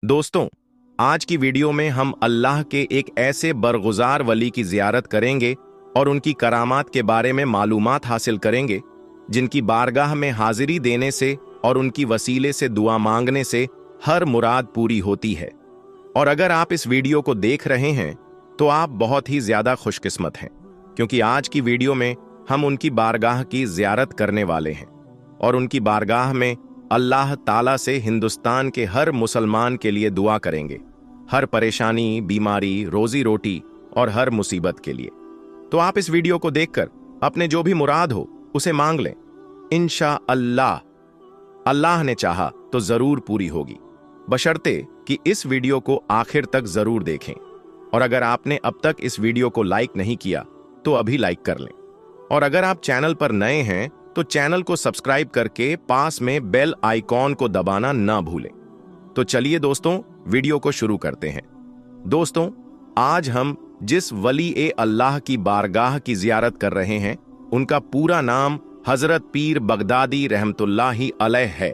दोस्तों, आज की वीडियो में हम अल्लाह के एक ऐसे बरगुज़ार वली की ज़ियारत करेंगे और उनकी करामात के बारे में मालूमात हासिल करेंगे, जिनकी बारगाह में हाजिरी देने से और उनकी वसीले से दुआ मांगने से हर मुराद पूरी होती है। और अगर आप इस वीडियो को देख रहे हैं तो आप बहुत ही ज़्यादा खुशकिस्मत हैं, क्योंकि आज की वीडियो में हम उनकी बारगाह की ज़ियारत करने वाले हैं और उनकी बारगाह में अल्लाह ताला से हिंदुस्तान के हर मुसलमान के लिए दुआ करेंगे, हर परेशानी, बीमारी, रोजी रोटी और हर मुसीबत के लिए। तो आप इस वीडियो को देखकर अपने जो भी मुराद हो उसे मांग लें। इंशाअल्लाह अल्लाह ने चाहा तो जरूर पूरी होगी, बशर्ते कि इस वीडियो को आखिर तक जरूर देखें। और अगर आपने अब तक इस वीडियो को लाइक नहीं किया तो अभी लाइक कर लें। और अगर आप चैनल पर नए हैं तो चैनल को सब्सक्राइब करके पास में बेल आइकॉन को दबाना ना भूलें। तो चलिए दोस्तों, वीडियो को शुरू करते हैं। दोस्तों, आज हम जिस वली ए अल्लाह की बारगाह की जियारत कर रहे हैं, उनका पूरा नाम हजरत पीर बगदादी रहमतुल्लाहि अलैह है।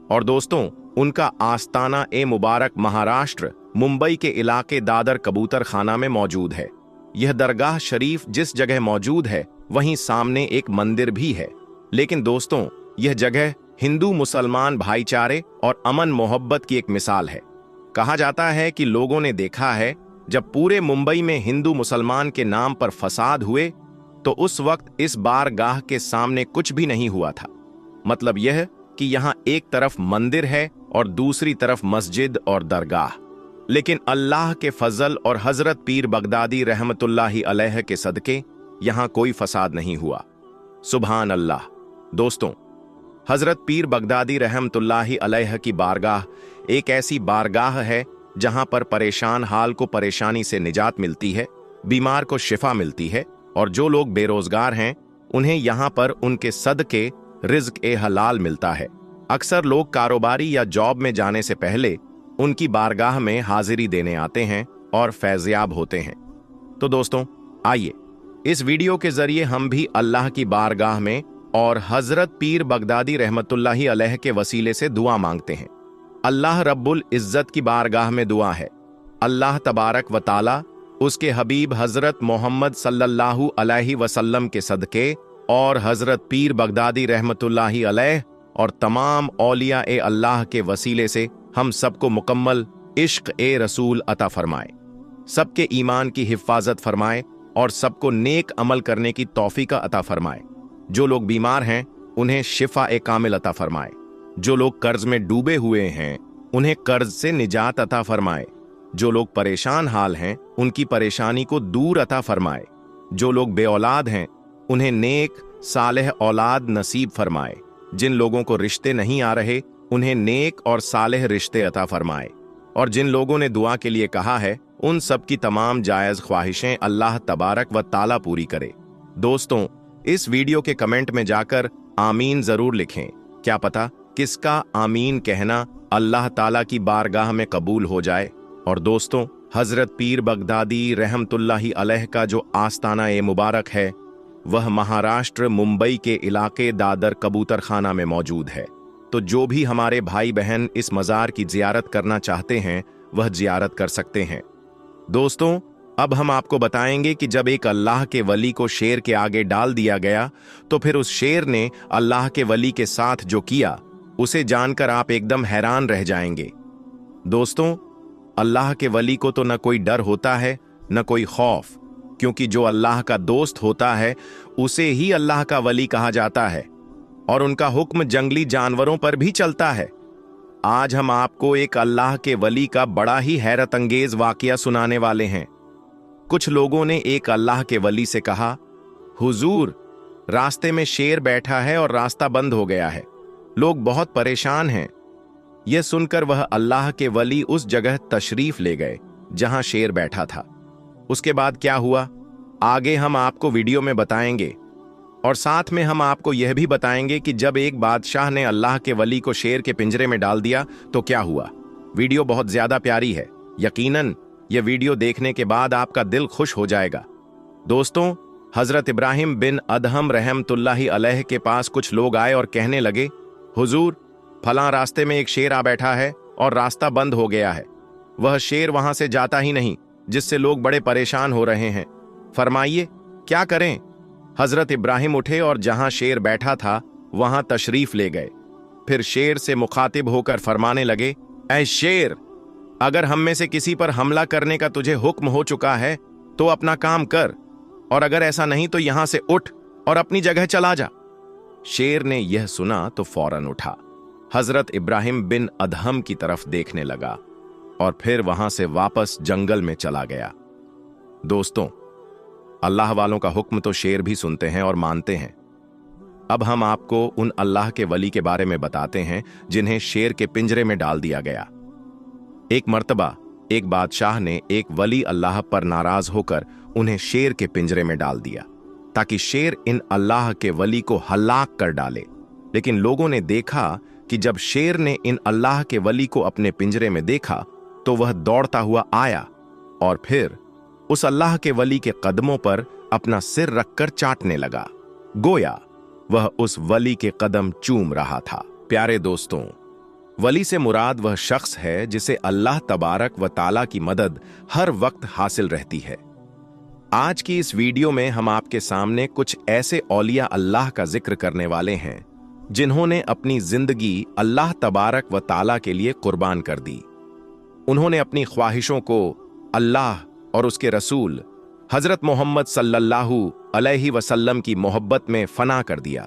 और दोस्तों, उनका आस्ताना ए मुबारक महाराष्ट्र मुंबई के इलाके दादर कबूतर खाना में मौजूद है। यह दरगाह शरीफ जिस जगह मौजूद है वहीं सामने एक मंदिर भी है। लेकिन दोस्तों, यह जगह हिंदू मुसलमान भाईचारे और अमन मोहब्बत की एक मिसाल है। कहा जाता है कि लोगों ने देखा है, जब पूरे मुंबई में हिंदू मुसलमान के नाम पर फसाद हुए तो उस वक्त इस बारगाह के सामने कुछ भी नहीं हुआ था। मतलब यह कि यहाँ एक तरफ मंदिर है और दूसरी तरफ मस्जिद और दरगाह। लेकिन अल्लाह के फजल और हजरत पीर बगदादी रहमतुल्लाहि अलैह के सदके यहाँ कोई फसाद नहीं हुआ। सुभान अल्लाह। दोस्तों, हजरत पीर बगदादी रहमतुल्लाहि अलैह की बारगाह एक ऐसी बारगाह है जहां पर परेशान हाल को परेशानी से निजात मिलती है, बीमार को शिफा मिलती है और जो लोग बेरोजगार हैं उन्हें यहां पर उनके सदके रिज्क ए हलाल मिलता है। अक्सर लोग कारोबारी या जॉब में जाने से पहले उनकी बारगाह में हाजिरी देने आते हैं और फैज़याब होते हैं। तो दोस्तों, आइए इस वीडियो के जरिए हम भी अल्लाह की बारगाह में और हजरत पीर बगदादी रहमतुल्लाहि अलैह के वसीले से दुआ मांगते हैं। अल्लाह रब्बुल इज्जत की बारगाह में दुआ है, अल्लाह तबारक व ताला उसके हबीब हजरत मोहम्मद सल्लल्लाहु अलैहि वसल्लम के सदके और हजरत पीर बगदादी रहमतुल्लाहि अलैह और तमाम औलिया ए अल्लाह के वसीले से हम सबको मुकम्मल इश्क ए रसूल अता फरमाए, सबके ईमान की हिफाजत फरमाए और सबको नेक अमल करने की तौफीक अता फरमाए। जो लोग बीमार हैं उन्हें शिफा ए कामिल अता फरमाए। जो लोग कर्ज में डूबे हुए हैं उन्हें कर्ज से निजात अता फरमाए। जो लोग परेशान हाल हैं उनकी परेशानी को दूर अता फरमाए। जो लोग बेऔलाद हैं उन्हें नेक सालेह औलाद नसीब फरमाए। जिन लोगों को रिश्ते नहीं आ रहे उन्हें नेक और सालेह रिश्ते अता फरमाए। और जिन लोगों ने दुआ के लिए कहा है उन सब की तमाम जायज ख्वाहिशें अल्लाह तबारक व ताला पूरी करे। दोस्तों, इस वीडियो के कमेंट में जाकर आमीन जरूर लिखें। क्या पता किसका आमीन कहना अल्लाह ताला की बारगाह में कबूल हो जाए। और दोस्तों, हजरत पीर बगदादी रहमतुल्लाहि अलैह का जो आस्ताना ए मुबारक है वह महाराष्ट्र मुंबई के इलाके दादर कबूतर खाना में मौजूद है। तो जो भी हमारे भाई बहन इस मज़ार की जियारत करना चाहते हैं वह जियारत कर सकते हैं। दोस्तों, अब हम आपको बताएंगे कि जब एक अल्लाह के वली को शेर के आगे डाल दिया गया तो फिर उस शेर ने अल्लाह के वली के साथ जो किया उसे जानकर आप एकदम हैरान रह जाएंगे। दोस्तों, अल्लाह के वली को तो न कोई डर होता है न कोई खौफ, क्योंकि जो अल्लाह का दोस्त होता है उसे ही अल्लाह का वली कहा जाता है और उनका हुक्म जंगली जानवरों पर भी चलता है। आज हम आपको एक अल्लाह के वली का बड़ा ही हैरत अंगेज वाकया सुनाने वाले हैं। कुछ लोगों ने एक अल्लाह के वली से कहा, हुजूर, रास्ते में शेर बैठा है और रास्ता बंद हो गया है, लोग बहुत परेशान हैं। यह सुनकर वह अल्लाह के वली उस जगह तशरीफ ले गए जहां शेर बैठा था। उसके बाद क्या हुआ आगे हम आपको वीडियो में बताएंगे और साथ में हम आपको यह भी बताएंगे कि जब एक बादशाह ने अल्लाह के वली को शेर के पिंजरे में डाल दिया तो क्या हुआ। वीडियो बहुत ज्यादा प्यारी है, यकीनन यह वीडियो देखने के बाद आपका दिल खुश हो जाएगा। दोस्तों, हजरत इब्राहिम बिन अदहम रहमतुल्लाहि अलैह के पास कुछ लोग आए और कहने लगे, हुजूर, फलां रास्ते में एक शेर आ बैठा है और रास्ता बंद हो गया है। वह शेर वहां से जाता ही नहीं, जिससे लोग बड़े परेशान हो रहे हैं। फरमाइए क्या करें? हजरत इब्राहिम उठे और जहां शेर बैठा था वहां तशरीफ ले गए। फिर शेर से मुखातिब होकर फरमाने लगे, ऐ शेर, अगर हम में से किसी पर हमला करने का तुझे हुक्म हो चुका है तो अपना काम कर, और अगर ऐसा नहीं तो यहां से उठ और अपनी जगह चला जा। शेर ने यह सुना तो फौरन उठा, हजरत इब्राहिम बिन अदहम की तरफ देखने लगा और फिर वहां से वापस जंगल में चला गया। दोस्तों, अल्लाह वालों का हुक्म तो शेर भी सुनते हैं और मानते हैं। अब हम आपको उन अल्लाह के वली के बारे में बताते हैं जिन्हें शेर के पिंजरे में डाल दिया गया। एक मर्तबा एक बादशाह ने एक वली अल्लाह पर नाराज होकर उन्हें शेर के पिंजरे में डाल दिया ताकि शेर इन अल्लाह के वली को हलाक कर डाले। लेकिन लोगों ने देखा कि जब शेर ने इन अल्लाह के वली को अपने पिंजरे में देखा तो वह दौड़ता हुआ आया और फिर उस अल्लाह के वली के कदमों पर अपना सिर रखकर चाटने लगा, गोया वह उस वली के कदम चूम रहा था। प्यारे दोस्तों, वली से मुराद वह शख्स है जिसे अल्लाह तबारक व ताला की मदद हर वक्त हासिल रहती है। आज की इस वीडियो में हम आपके सामने कुछ ऐसे औलिया अल्लाह का जिक्र करने वाले हैं जिन्होंने अपनी जिंदगी अल्लाह तबारक व ताला के लिए कुर्बान कर दी। उन्होंने अपनी ख्वाहिशों को अल्लाह और उसके रसूल हजरत मोहम्मद सल्लल्लाहु अलैहि वसल्लम की मोहब्बत में फना कर दिया।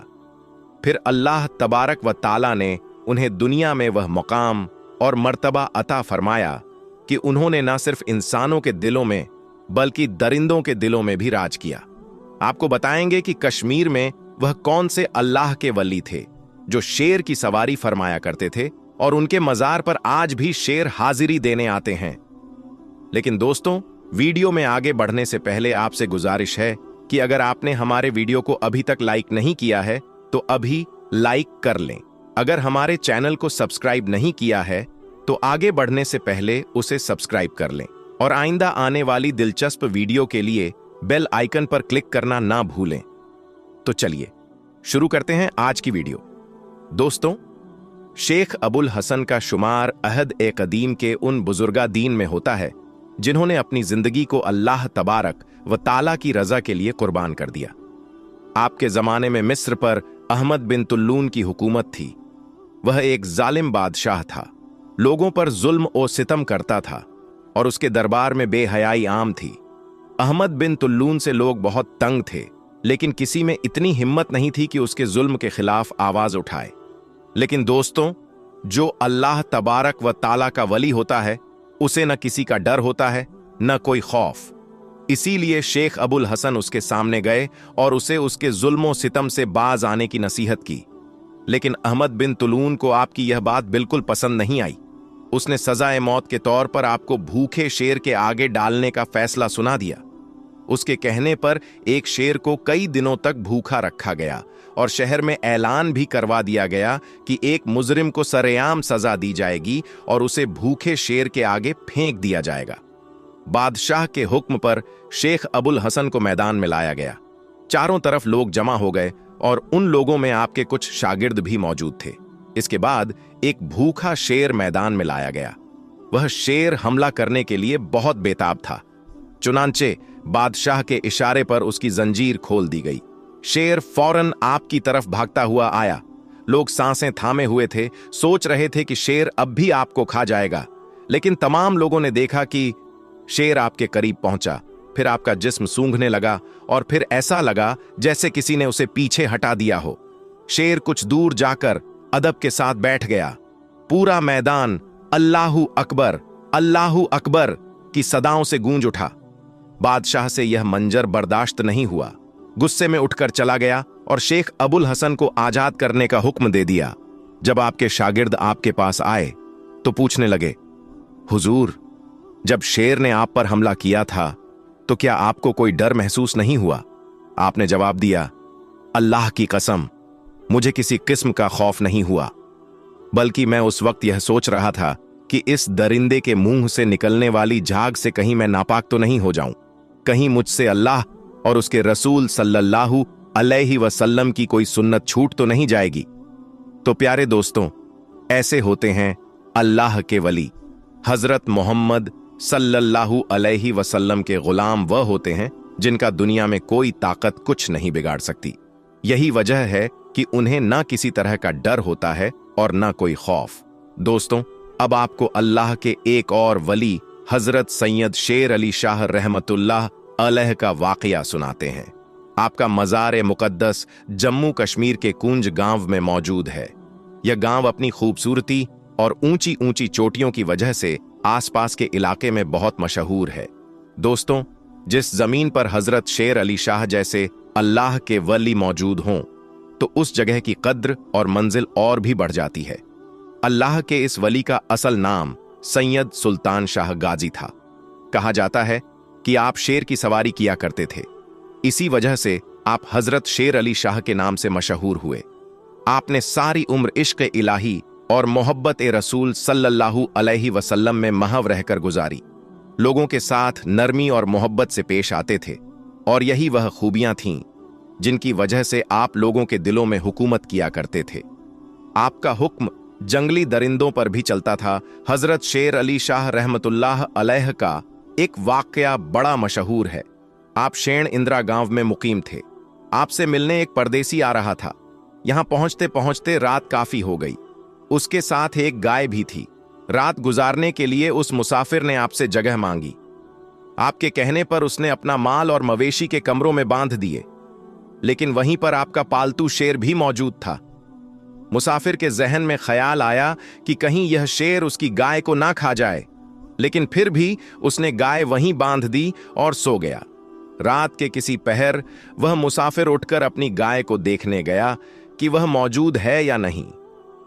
फिर अल्लाह तबारक व ताला ने उन्हें दुनिया में वह मकाम और मर्तबा अता फरमाया कि उन्होंने न सिर्फ इंसानों के दिलों में बल्कि दरिंदों के दिलों में भी राज किया। आपको बताएंगे कि कश्मीर में वह कौन से अल्लाह के वली थे जो शेर की सवारी फरमाया करते थे और उनके मजार पर आज भी शेर हाजिरी देने आते हैं। लेकिन दोस्तों, वीडियो में आगे बढ़ने से पहले आपसे गुजारिश है कि अगर आपने हमारे वीडियो को अभी तक लाइक नहीं किया है तो अभी लाइक कर लें। अगर हमारे चैनल को सब्सक्राइब नहीं किया है तो आगे बढ़ने से पहले उसे सब्सक्राइब कर लें और आइंदा आने वाली दिलचस्प वीडियो के लिए बेल आइकन पर क्लिक करना ना भूलें। तो चलिए शुरू करते हैं आज की वीडियो। दोस्तों, शेख अबुल हसन का शुमार अहद ए कदीम के उन बुजुर्गा दीन में होता है जिन्होंने अपनी जिंदगी को अल्लाह तबारक व ताला की रजा के लिए कुर्बान कर दिया। आपके जमाने में मिस्र पर अहमद बिन तुल्लून की हुकूमत थी। वह एक जालिम बादशाह था, लोगों पर जुल्म और सितम करता था और उसके दरबार में बेहयाई आम थी। अहमद बिन तुल्लून से लोग बहुत तंग थे, लेकिन किसी में इतनी हिम्मत नहीं थी कि उसके जुल्म के खिलाफ आवाज उठाए। लेकिन दोस्तों, जो अल्लाह तबारक व ताला का वली होता है उसे न किसी का डर होता है न कोई खौफ। इसीलिए शेख अबुल हसन उसके सामने गए और उसे उसके जुल्मों सितम से बाज आने की नसीहत की। लेकिन अहमद बिन तुलून को आपकी यह बात बिल्कुल पसंद नहीं आई। उसने सजाए मौत के तौर पर आपको भूखे शेर के आगे डालने का फैसला सुना दिया। उसके कहने पर एक शेर को कई दिनों तक भूखा रखा गया और शहर में ऐलान भी करवा दिया गया कि एक मुजरिम को सरेआम सजा दी जाएगी और उसे भूखे शेर के आगे फेंक दिया जाएगा। बादशाह के हुक्म पर शेख अबुल हसन को मैदान में लाया गया। चारों तरफ लोग जमा हो गए और उन लोगों में आपके कुछ शागिर्द भी मौजूद थे। इसके बाद एक भूखा शेर मैदान में लाया गया। वह शेर हमला करने के लिए बहुत बेताब था। चुनांचे बादशाह के इशारे पर उसकी जंजीर खोल दी गई। शेर फौरन आपकी तरफ भागता हुआ आया। लोग सांसें थामे हुए थे, सोच रहे थे कि शेर अब भी आपको खा जाएगा। लेकिन तमाम लोगों ने देखा कि शेर आपके करीब पहुंचा, फिर आपका जिस्म सूंघने लगा और फिर ऐसा लगा जैसे किसी ने उसे पीछे हटा दिया हो। शेर कुछ दूर जाकर अदब के साथ बैठ गया। पूरा मैदान अल्लाहू अकबर की सदाओं से गूंज उठा। बादशाह से यह मंजर बर्दाश्त नहीं हुआ। गुस्से में उठकर चला गया और शेख अबुल हसन को आजाद करने का हुक्म दे दिया। जब आपके शागिर्द आपके पास आए तो पूछने लगे, हुजूर, जब शेर ने आप पर हमला किया था तो क्या आपको कोई डर महसूस नहीं हुआ? आपने जवाब दिया, अल्लाह की कसम, मुझे किसी किस्म का खौफ नहीं हुआ, बल्कि मैं उस वक्त यह सोच रहा था कि इस दरिंदे के मुंह से निकलने वाली झाग से कहीं मैं नापाक तो नहीं हो जाऊं, कहीं मुझसे अल्लाह और उसके रसूल सल्लल्लाहु अलैहि वसल्लम की कोई सुन्नत छूट तो नहीं जाएगी। तो प्यारे दोस्तों, ऐसे होते हैं अल्लाह के वली हजरत मोहम्मद सल्लल्लाहु अलैहि वसल्लम के गुलाम वह होते हैं जिनका दुनिया में कोई ताकत कुछ नहीं बिगाड़ सकती। यही वजह है कि उन्हें ना किसी तरह का डर होता है और ना कोई खौफ। दोस्तों, अब आपको अल्लाह के एक और वली हजरत सैयद शेर अली शाह रहमतुल्लाह अलैह का वाकया सुनाते हैं। आपका मज़ार मुकद्दस जम्मू कश्मीर के कुंज गांव में मौजूद है। यह गांव अपनी खूबसूरती और ऊंची ऊंची चोटियों की वजह से आसपास के इलाके में बहुत मशहूर है। दोस्तों, जिस जमीन पर हजरत शेर अली शाह जैसे अल्लाह के वली मौजूद हों तो उस जगह की कद्र और मंजिल और भी बढ़ जाती है। अल्लाह के इस वली का असल नाम सैयद सुल्तान शाह गाजी था। कहा जाता है कि आप शेर की सवारी किया करते थे, इसी वजह से आप हजरत शेर अली शाह के नाम से मशहूर हुए। आपने सारी उम्र इश्क इलाही और मोहब्बत रसूल सल्लल्लाहु अलैहि वसल्लम में महव रहकर गुजारी। लोगों के साथ नरमी और मोहब्बत से पेश आते थे और यही वह खूबियां थीं जिनकी वजह से आप लोगों के दिलों में हुकूमत किया करते थे। आपका हुक्म जंगली दरिंदों पर भी चलता था। हजरत शेर अली शाह रहमतुल्लाह अलैह का एक वाकया बड़ा मशहूर है। आप शेण इंदिरा गांव में मुकीम थे। आपसे मिलने एक परदेसी आ रहा था। यहां पहुंचते पहुंचते रात काफी हो गई। उसके साथ एक गाय भी थी। रात गुजारने के लिए उस मुसाफिर ने आपसे जगह मांगी। आपके कहने पर उसने अपना माल और मवेशी के कमरों में बांध दिए, लेकिन वहीं पर आपका पालतू शेर भी मौजूद था। मुसाफिर के जहन में ख्याल आया कि कहीं यह शेर उसकी गाय को ना खा जाए, लेकिन फिर भी उसने गाय वहीं बांध दी और सो गया। रात के किसी पहर वह मुसाफिर उठकर अपनी गाय को देखने गया कि वह मौजूद है या नहीं,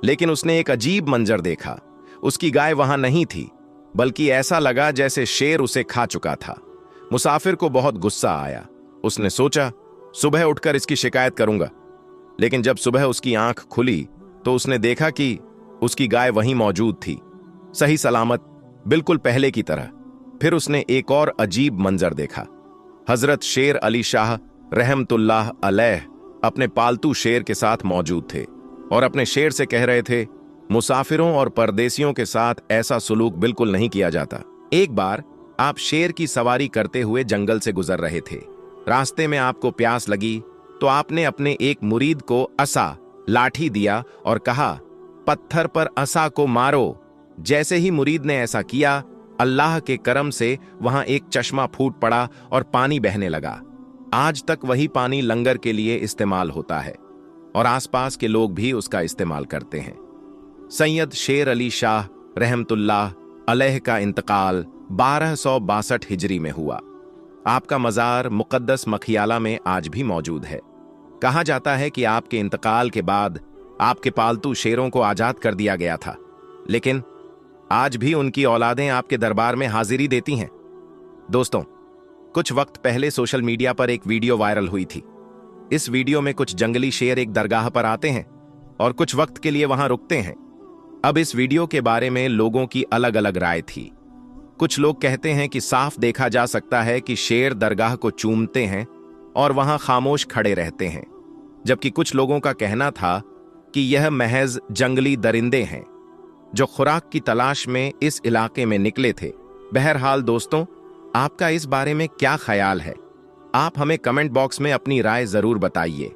लेकिन उसने एक अजीब मंजर देखा। उसकी गाय वहां नहीं थी, बल्कि ऐसा लगा जैसे शेर उसे खा चुका था। मुसाफिर को बहुत गुस्सा आया। उसने सोचा, सुबह उठकर इसकी शिकायत करूंगा। लेकिन जब सुबह उसकी आंख खुली तो उसने देखा कि उसकी गाय वहीं मौजूद थी, सही सलामत, बिल्कुल पहले की तरह। फिर उसने एक और अजीब मंजर देखा। हजरत शेर अली शाह रहमतुल्लाह अलैह अपने पालतू शेर के साथ मौजूद थे और अपने शेर से कह रहे थे, मुसाफिरों और परदेसियों के साथ ऐसा सुलूक बिल्कुल नहीं किया जाता। एक बार आप शेर की सवारी करते हुए जंगल से गुजर रहे थे। रास्ते में आपको प्यास लगी तो आपने अपने एक मुरीद को असा, लाठी दिया और कहा, पत्थर पर असा को मारो। जैसे ही मुरीद ने ऐसा किया, अल्लाह के करम से वहां एक चश्मा फूट पड़ा और पानी बहने लगा। आज तक वही पानी लंगर के लिए इस्तेमाल होता है और आसपास के लोग भी उसका इस्तेमाल करते हैं। सैयद शेर अली शाह रहमतुल्लाह अलैह का इंतकाल 1262 हिजरी में हुआ। आपका मज़ार मुकद्दस मखियाला में आज भी मौजूद है। कहा जाता है कि आपके इंतकाल के बाद आपके पालतू शेरों को आजाद कर दिया गया था, लेकिन आज भी उनकी औलादें आपके दरबार में हाजिरी देती हैं। दोस्तों, कुछ वक्त पहले सोशल मीडिया पर एक वीडियो वायरल हुई थी। इस वीडियो में कुछ जंगली शेर एक दरगाह पर आते हैं और कुछ वक्त के लिए वहां रुकते हैं। अब इस वीडियो के बारे में लोगों की अलग अलग राय थी। कुछ लोग कहते हैं कि साफ देखा जा सकता है कि शेर दरगाह को चूमते हैं और वहां खामोश खड़े रहते हैं, जबकि कुछ लोगों का कहना था कि यह महज जंगली दरिंदे हैं जो खुराक की तलाश में इस इलाके में निकले थे। बहरहाल दोस्तों, आपका इस बारे में क्या ख्याल है? आप हमें कमेंट बॉक्स में अपनी राय जरूर बताइए।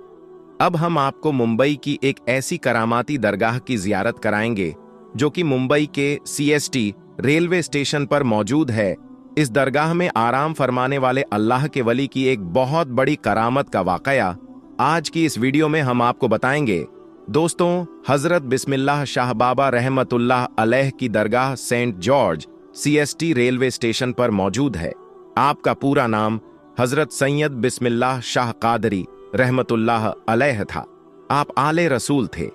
अब हम आपको मुंबई की एक ऐसी करामाती दरगाह की जियारत कराएंगे जो कि मुंबई के CST रेलवे स्टेशन पर मौजूद है। इस दरगाह में आराम फरमाने वाले अल्लाह के वली की एक बहुत बड़ी करामत का वाकया आज की इस वीडियो में हम आपको बताएंगे। दोस्तों, हजरत बिस्मिल्लाह शाह बाबा रहमतुल्लाह अलैह की दरगाह saint George CST railway station पर मौजूद है। आपका पूरा नाम हजरत सैयद बिस्मिल्लाह शाह कादरी रहमतुल्लाह अलैह था। आप आले रसूल थे।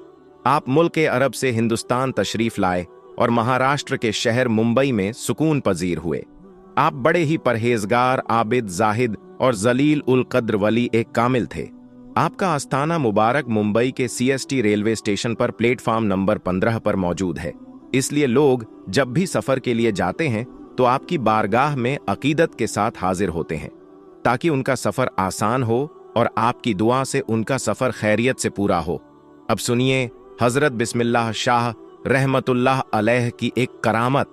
आप मुल्क अरब से हिंदुस्तान तशरीफ लाए और महाराष्ट्र के शहर मुंबई में सुकून पजीर हुए। आप बड़े ही परहेजगार, आबिद, जाहिद और जलील उल कद्र वली एक कामिल थे। आपका आस्थाना मुबारक मुंबई के CST रेलवे स्टेशन पर प्लेटफॉर्म नंबर 15 पर मौजूद है। इसलिए लोग जब भी सफर के लिए जाते हैं तो आपकी बारगाह में अकीदत के साथ हाजिर होते हैं ताकि उनका सफर आसान हो और आपकी दुआ से उनका सफर खैरियत से पूरा हो। अब सुनिए हजरत बिस्मिल्लाह शाह रहमतुल्लाह अलैह की एक करामत।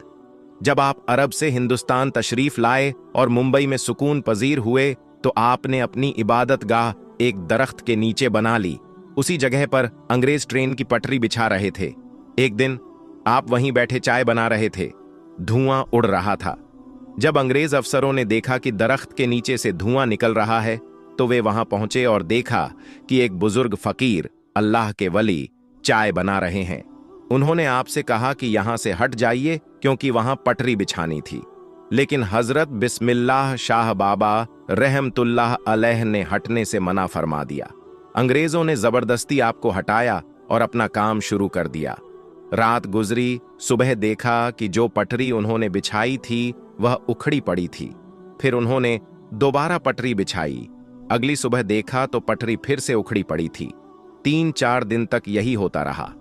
जब आप अरब से हिंदुस्तान तशरीफ लाए और मुंबई में सुकून पजीर हुए तो आपने अपनी इबादत गाह एक दरख्त के नीचे बना ली। उसी जगह पर अंग्रेज ट्रेन की पटरी बिछा रहे थे। एक दिन आप वहीं बैठे चाय बना रहे थे। धुआं उड़ रहा था। जब अंग्रेज अफसरों ने देखा कि दरख्त के नीचे से धुआं निकल रहा है तो वे वहां पहुंचे और देखा कि एक बुजुर्ग फकीर, अल्लाह के वली, चाय बना रहे हैं। उन्होंने आपसे कहा कि यहां से हट जाइए क्योंकि वहां पटरी बिछानी थी, लेकिन हजरत बिस्मिल्लाह शाह बाबा रहमतुल्लाह अलैह ने हटने से मना फरमा दिया। अंग्रेजों ने जबरदस्ती आपको हटाया और अपना काम शुरू कर दिया। रात गुजरी, सुबह देखा कि जो पटरी उन्होंने बिछाई थी वह उखड़ी पड़ी थी। फिर उन्होंने दोबारा पटरी बिछाई। अगली सुबह देखा तो पटरी फिर से उखड़ी पड़ी थी। 3-4 दिन तक यही होता रहा।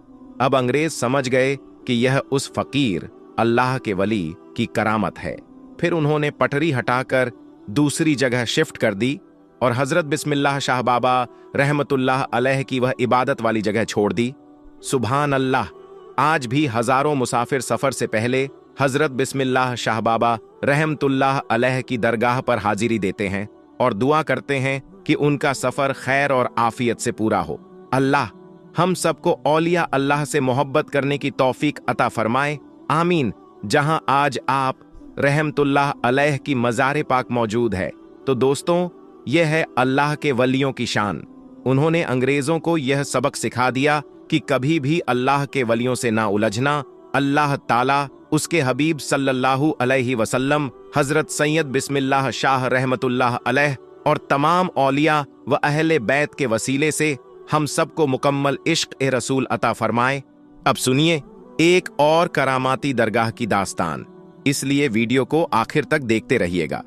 अब अंग्रेज समझ गए कि यह उस फकीर, अल्लाह के वली की करामत है। फिर उन्होंने पटरी हटाकर दूसरी जगह शिफ्ट कर दी और हजरत बिस्मिल्लाह शाह बाबा रहमतुल्लाह अलैह की वह इबादत वाली जगह छोड़ दी। सुभान अल्लाह, आज भी हजारों मुसाफिर सफर से पहले हजरत बिस्मिल्लाह शाह बाबा रहमतुल्लाह अलैह की दरगाह पर हाजिरी देते हैं और दुआ करते हैं कि उनका सफर खैर और आफियत से पूरा हो। अल्लाह हम सबको औलिया अल्लाह से मोहब्बत करने की तौफीक अता फरमाए, आमीन। जहां आज आप रहमतुल्लाह अलैह की मज़ार पाक मौजूद है तो दोस्तों, यह है अल्लाह के वलियों की शान। उन्होंने अंग्रेजों को यह सबक सिखा दिया कि कभी भी अल्लाह के वलियों से ना उलझना। अल्लाह ताला उसके हबीब सल्लल्लाहु अलैहि वसल्लम, हजरत सैयद बिस्मिल्लाह शाह रहमतुल्लाह अलैह और तमाम औलिया व अहले बैत के वसीले से हम सबको मुकम्मल इश्क ए रसूल अता फरमाए। अब सुनिए एक और करामाती दरगाह की दास्तान, इसलिए वीडियो को आखिर तक देखते रहिएगा।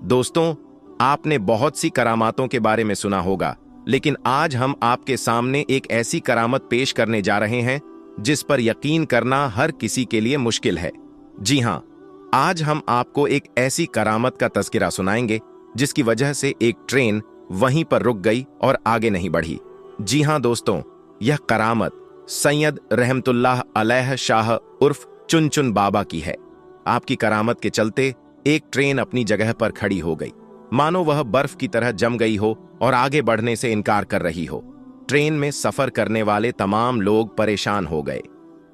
दोस्तों, आपने बहुत सी करामातों के बारे में सुना होगा, लेकिन आज हम आपके सामने एक ऐसी करामत पेश करने जा रहे हैं जिस पर यकीन करना हर किसी के लिए मुश्किल है। जी हां, आज हम आपको एक ऐसी करामत का तज़किरा सुनाएंगे जिसकी वजह से एक ट्रेन वहीं पर रुक गई और आगे नहीं बढ़ी। जी हां दोस्तों, यह करामत सैयद रहमतुल्लाह अलैह शाह उर्फ चुन बाबा की है। आपकी करामत के चलते एक ट्रेन अपनी जगह पर खड़ी हो गई, मानो वह बर्फ की तरह जम गई हो और आगे बढ़ने से इनकार कर रही हो। ट्रेन में सफर करने वाले तमाम लोग परेशान हो गए।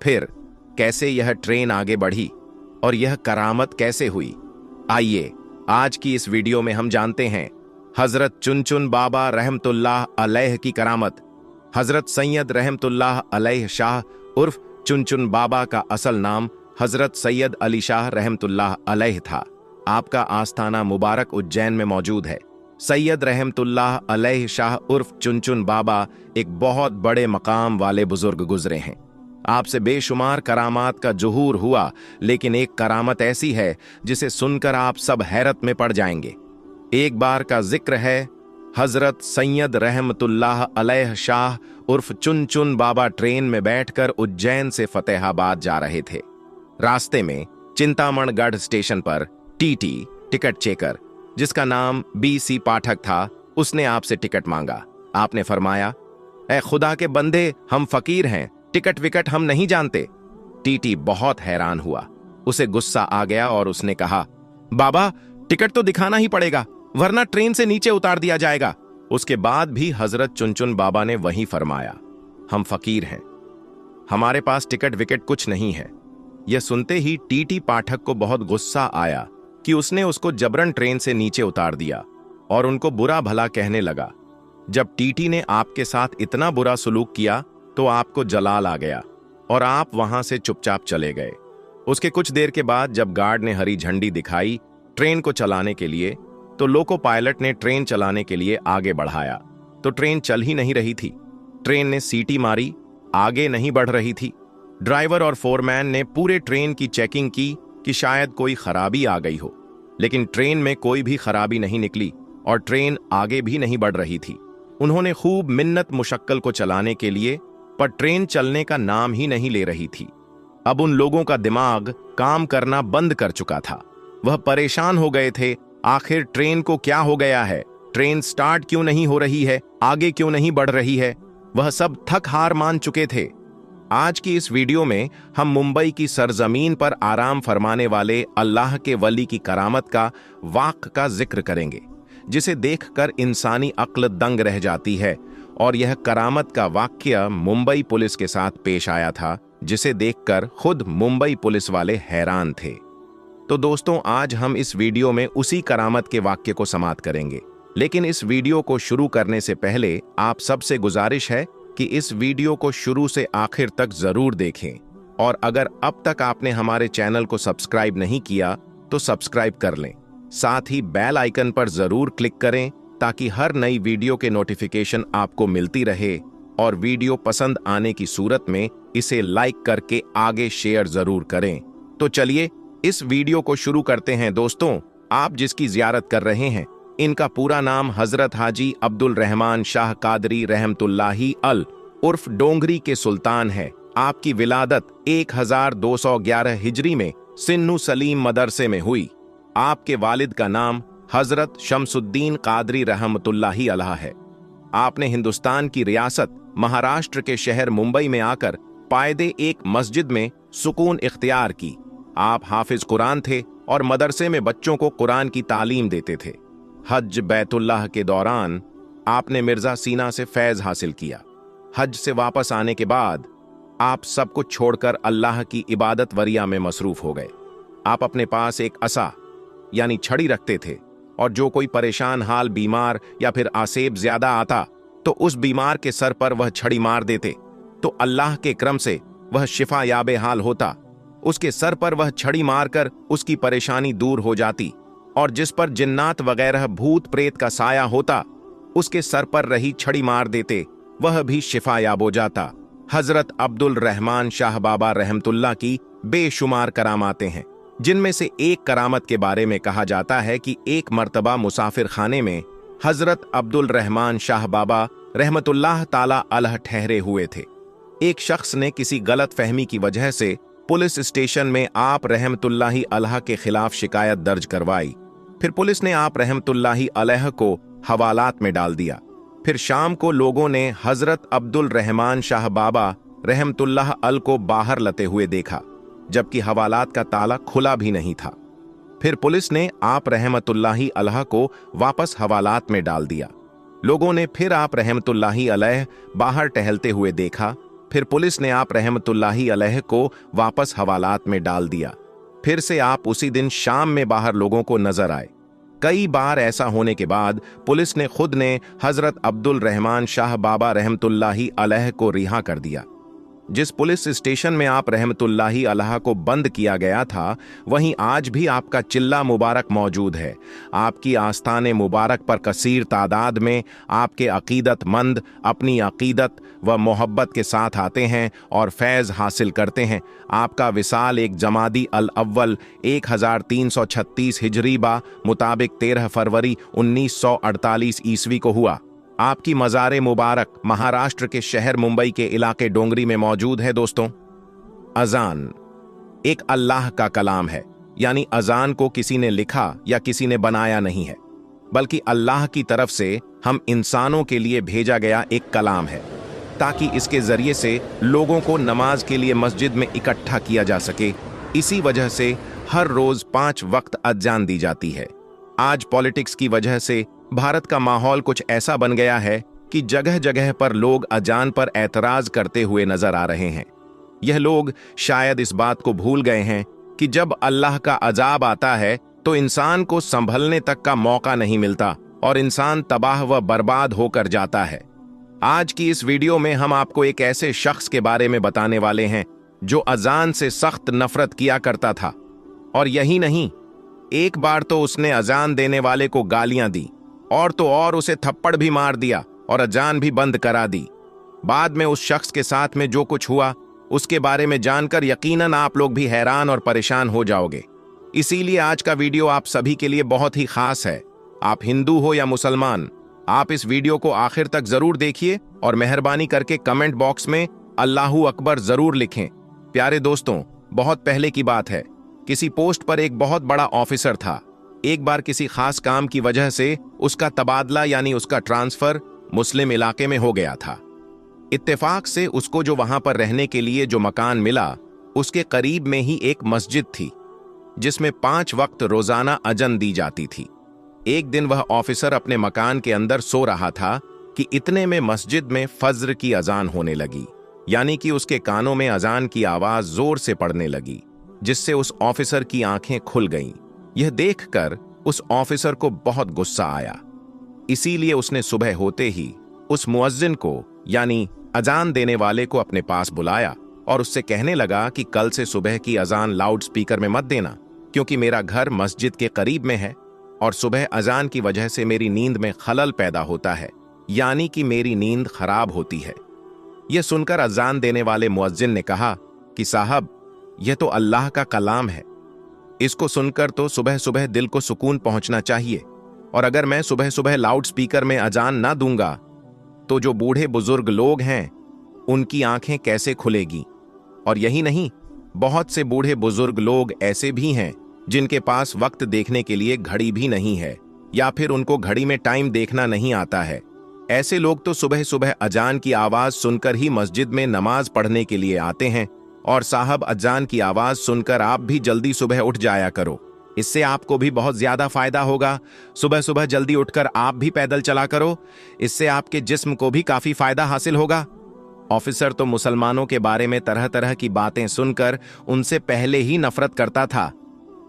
फिर कैसे यह ट्रेन आगे बढ़ी और यह करामत कैसे हुई, आइए आज की इस वीडियो में हम जानते हैं। हजरत चुन बाबा रहमतुल्लाह अलैह की करामत। हजरत सैयद रहमतुल्लाह अलैह शाह उर्फ चुन बाबा का असल नाम हजरत सैयद अली शाह रहमतुल्लाह अलैह था। आपका आस्थाना मुबारक उज्जैन में मौजूद है। सैयद रहमतुल्लाह अलैह शाह उर्फ चुन बाबा एक बहुत बड़े मकाम वाले बुजुर्ग गुजरे हैं। आपसे बेशुमार करामात का जुहूर हुआ, लेकिन एक करामत ऐसी है जिसे सुनकर आप सब हैरत में पड़ जाएंगे। एक बार का जिक्र है, हजरत सैयद रहमतुल्लाह अलैह शाह उर्फ चुन बाबा ट्रेन में बैठकर उज्जैन से फतेहाबाद जा रहे थे। रास्ते में चिंतामणगढ़ स्टेशन पर टीटी टिकट चेकर, जिसका नाम BC पाठक था, उसने आपसे टिकट मांगा। आपने फरमाया, ए खुदा के बंदे, हम फकीर हैं, टिकट विकट हम नहीं जानते। टीटी बहुत हैरान हुआ। उसे गुस्सा आ गया और उसने कहा, बाबा टिकट तो दिखाना ही पड़ेगा, वरना ट्रेन से नीचे उतार दिया जाएगा। उसके बाद भी हजरत चुन बाबा ने वही फरमाया, हम फकीर हैं, हमारे पास टिकट विकेट कुछ नहीं है। यह सुनते ही टीटी पाठक को बहुत गुस्सा आया कि उसने उसको जबरन ट्रेन से नीचे उतार दिया और उनको बुरा भला कहने लगा। जब टीटी ने आपके साथ इतना बुरा सुलूक किया तो आपको जलाल आ गया और आप वहां से चुपचाप चले गए। उसके कुछ देर के बाद जब गार्ड ने हरी झंडी दिखाई ट्रेन को चलाने के लिए, तो लोको पायलट ने ट्रेन चलाने के लिए आगे बढ़ाया तो ट्रेन चल ही नहीं रही थी। ट्रेन ने सीटी मारी, आगे नहीं बढ़ रही थी। ड्राइवर और फोरमैन ने पूरे ट्रेन की चेकिंग की कि शायद कोई खराबी आ गई हो, लेकिन ट्रेन में कोई भी खराबी नहीं निकली और ट्रेन आगे भी नहीं बढ़ रही थी। उन्होंने खूब मिन्नत मुशक्कल को चलाने के लिए, पर ट्रेन चलने का नाम ही नहीं ले रही थी। अब उन लोगों का दिमाग काम करना बंद कर चुका था। वह परेशान हो गए थे, आखिर ट्रेन को क्या हो गया है, ट्रेन स्टार्ट क्यों नहीं हो रही है, आगे क्यों नहीं बढ़ रही है। वह सब थक हार मान चुके थे। आज की इस वीडियो में हम मुंबई की सरजमीन पर आराम फरमाने वाले अल्लाह के वली की करामत का वाक़ का जिक्र करेंगे, जिसे देखकर इंसानी अक्ल दंग रह जाती है। और यह करामत का वाक़या मुंबई पुलिस के साथ पेश आया था, जिसे देखकर खुद मुंबई पुलिस वाले हैरान थे। तो दोस्तों, आज हम इस वीडियो में उसी करामत के वाक़ये को समाप्त करेंगे। लेकिन इस वीडियो को शुरू करने से पहले आप सबसे गुजारिश है कि इस वीडियो को शुरू से आखिर तक जरूर देखें, और अगर अब तक आपने हमारे चैनल को सब्सक्राइब नहीं किया तो सब्सक्राइब कर लें। साथ ही बेल आइकन पर जरूर क्लिक करें ताकि हर नई वीडियो के नोटिफिकेशन आपको मिलती रहे, और वीडियो पसंद आने की सूरत में इसे लाइक करके आगे शेयर जरूर करें। तो चलिए इस वीडियो को शुरू करते हैं। दोस्तों, आप जिसकी जियारत कर रहे हैं, इनका पूरा नाम हजरत हाजी अब्दुल रहमान शाह कादरी रहमतुल्लाही अल उर्फ डोंगरी के सुल्तान है। आपकी विलादत 1211 हिजरी में सिन्नू सलीम मदरसे में हुई। आपके वालिद का नाम हजरत शमसुद्दीन कादरी रहमतुल्लाही अलैह है। आपने हिंदुस्तान की रियासत महाराष्ट्र के शहर मुंबई में आकर पायदे एक मस्जिद में सुकून इख्तियार की। आप हाफिज कुरान थे और मदरसे में बच्चों को कुरान की तालीम देते थे। हज बैतुल्लाह के दौरान आपने मिर्जा सीना से फैज हासिल किया। हज से वापस आने के बाद आप सब कुछ छोड़कर अल्लाह की इबादत वरिया में मसरूफ हो गए। आप अपने पास एक असा यानी छड़ी रखते थे, और जो कोई परेशान हाल बीमार या फिर आसेब ज्यादा आता तो उस बीमार के सर पर वह छड़ी मार देते, तो अल्लाह के क्रम से वह शिफा याबे हाल होता। उसके सर पर वह छड़ी मारकर उसकी परेशानी दूर हो जाती, और जिस पर जिन्नात वगैरह भूत प्रेत का साया होता उसके सर पर रही छड़ी मार देते, वह भी शिफा याब हो जाता। हजरत अब्दुल रहमान शाह बाबा रहमतुल्लाह की बेशुमार करामातें हैं, जिनमें से एक करामत के बारे में कहा जाता है कि एक मर्तबा मुसाफिर खाने में हजरत अब्दुल रहमान शाह बाबा रहमतुल्लाह ताला अलैह ठहरे हुए थे। एक शख्स ने किसी गलत फहमी की वजह से पुलिस स्टेशन में आप रहमतुल्लाही अलैह के खिलाफ शिकायत दर्ज करवाई। फिर पुलिस ने आप रहमतुल्लाही अलैह को हवालात में डाल दिया। फिर शाम को लोगों ने हजरत अब्दुल रहमान शाह बाबा रहमतुल्लाह अल को बाहर लते हुए देखा, जबकि हवालात का ताला खुला भी नहीं था। फिर पुलिस ने आप रहमतुल्लाही अलैह को वापस हवालात में डाल दिया। लोगों ने फिर आप रहमतुल्लाही अलैह बाहर टहलते हुए देखा। फिर पुलिस ने आप रहमतुल्लाही अलैह को वापस हवालात में डाल दिया। फिर से आप उसी दिन शाम में बाहर लोगों को नजर आए। कई बार ऐसा होने के बाद पुलिस ने खुद ने हजरत अब्दुल रहमान शाह बाबा रहमतुल्लाही अलैह को रिहा कर दिया। जिस पुलिस स्टेशन में आप रहमतुल्लाही अलैह को बंद किया गया था, वहीं आज भी आपका चिल्ला मुबारक मौजूद है। आपकी आस्थाने मुबारक पर कसीर तादाद में आपके अकीदतमंद अपनी अकीदत व मोहब्बत के साथ आते हैं और फैज़ हासिल करते हैं। आपका विसाल एक जमादी अल अव्वल 1336 हिजरी बा मुताबिक 13 फरवरी 1948 ईस्वी को हुआ। आपकी मज़ार मुबारक महाराष्ट्र के शहर मुंबई के इलाके डोंगरी में मौजूद है। दोस्तों, अजान एक अल्लाह का कलाम है, यानी अजान को किसी ने लिखा या किसी ने बनाया नहीं है, बल्कि अल्लाह की तरफ से हम इंसानों के लिए भेजा गया एक कलाम है, ताकि इसके जरिए से लोगों को नमाज के लिए मस्जिद में इकट्ठा किया जा सके। इसी वजह से हर रोज 5 वक्त अजान दी जाती है। आज पॉलिटिक्स की वजह से भारत का माहौल कुछ ऐसा बन गया है कि जगह जगह पर लोग अजान पर ऐतराज करते हुए नजर आ रहे हैं। यह लोग शायद इस बात को भूल गए हैं कि जब अल्लाह का अजाब आता है तो इंसान को संभलने तक का मौका नहीं मिलता और इंसान तबाह व बर्बाद होकर जाता है। आज की इस वीडियो में हम आपको एक ऐसे शख्स के बारे में बताने वाले हैं जो अजान से सख्त नफरत किया करता था, और यही नहीं, एक बार तो उसने अजान देने वाले को गालियां दी और तो और उसे थप्पड़ भी मार दिया और अजान भी बंद करा दी। बाद में उस शख्स के साथ में जो कुछ हुआ उसके बारे में जानकर यकीनन आप लोग भी हैरान और परेशान हो जाओगे। इसीलिए आज का वीडियो आप सभी के लिए बहुत ही खास है। आप हिंदू हो या मुसलमान, आप इस वीडियो को आखिर तक जरूर देखिए और मेहरबानी करके कमेंट बॉक्स में अल्लाहू अकबर जरूर लिखें। प्यारे दोस्तों, बहुत पहले की बात है, किसी पोस्ट पर एक बहुत बड़ा ऑफिसर था। एक बार किसी खास काम की वजह से उसका तबादला यानी उसका ट्रांसफर मुस्लिम इलाके में हो गया था। इत्तेफाक से उसको जो वहां पर रहने के लिए जो मकान मिला, उसके करीब में ही एक मस्जिद थी जिसमें 5 वक्त रोजाना अजन दी जाती थी। एक दिन वह ऑफिसर अपने मकान के अंदर सो रहा था कि इतने में मस्जिद में फज्र की अजान होने लगी, यानी कि उसके कानों में अजान की आवाज जोर से पड़ने लगी, जिससे उस ऑफिसर की आंखें खुल गईं। यह देखकर उस ऑफिसर को बहुत गुस्सा आया। इसीलिए उसने सुबह होते ही उस मुअज्जिन को, यानी अजान देने वाले को, अपने पास बुलाया और उससे कहने लगा कि कल से सुबह की अजान लाउड स्पीकर में मत देना, क्योंकि मेरा घर मस्जिद के करीब में है और सुबह अजान की वजह से मेरी नींद में खलल पैदा होता है, यानी कि मेरी नींद खराब होती है। यह सुनकर अजान देने वाले मुअज्जिन ने कहा कि साहब, यह तो अल्लाह का कलाम है, इसको सुनकर तो सुबह सुबह दिल को सुकून पहुंचना चाहिए, और अगर मैं सुबह सुबह लाउड स्पीकर में अजान ना दूंगा तो जो बूढ़े बुजुर्ग लोग हैं उनकी आंखें कैसे खुलेगी। और यही नहीं, बहुत से बूढ़े बुजुर्ग लोग ऐसे भी हैं जिनके पास वक्त देखने के लिए घड़ी भी नहीं है, या फिर उनको घड़ी में टाइम देखना नहीं आता है। ऐसे लोग तो सुबह सुबह अजान की आवाज सुनकर ही मस्जिद में नमाज पढ़ने के लिए आते हैं। और साहब, अजान की आवाज सुनकर आप भी जल्दी सुबह उठ जाया करो, इससे आपको भी बहुत ज्यादा फायदा होगा। सुबह सुबह जल्दी उठकर आप भी पैदल चला करो, इससे आपके जिस्म को भी काफी फायदा हासिल होगा। ऑफिसर तो मुसलमानों के बारे में तरह तरह की बातें सुनकर उनसे पहले ही नफरत करता था,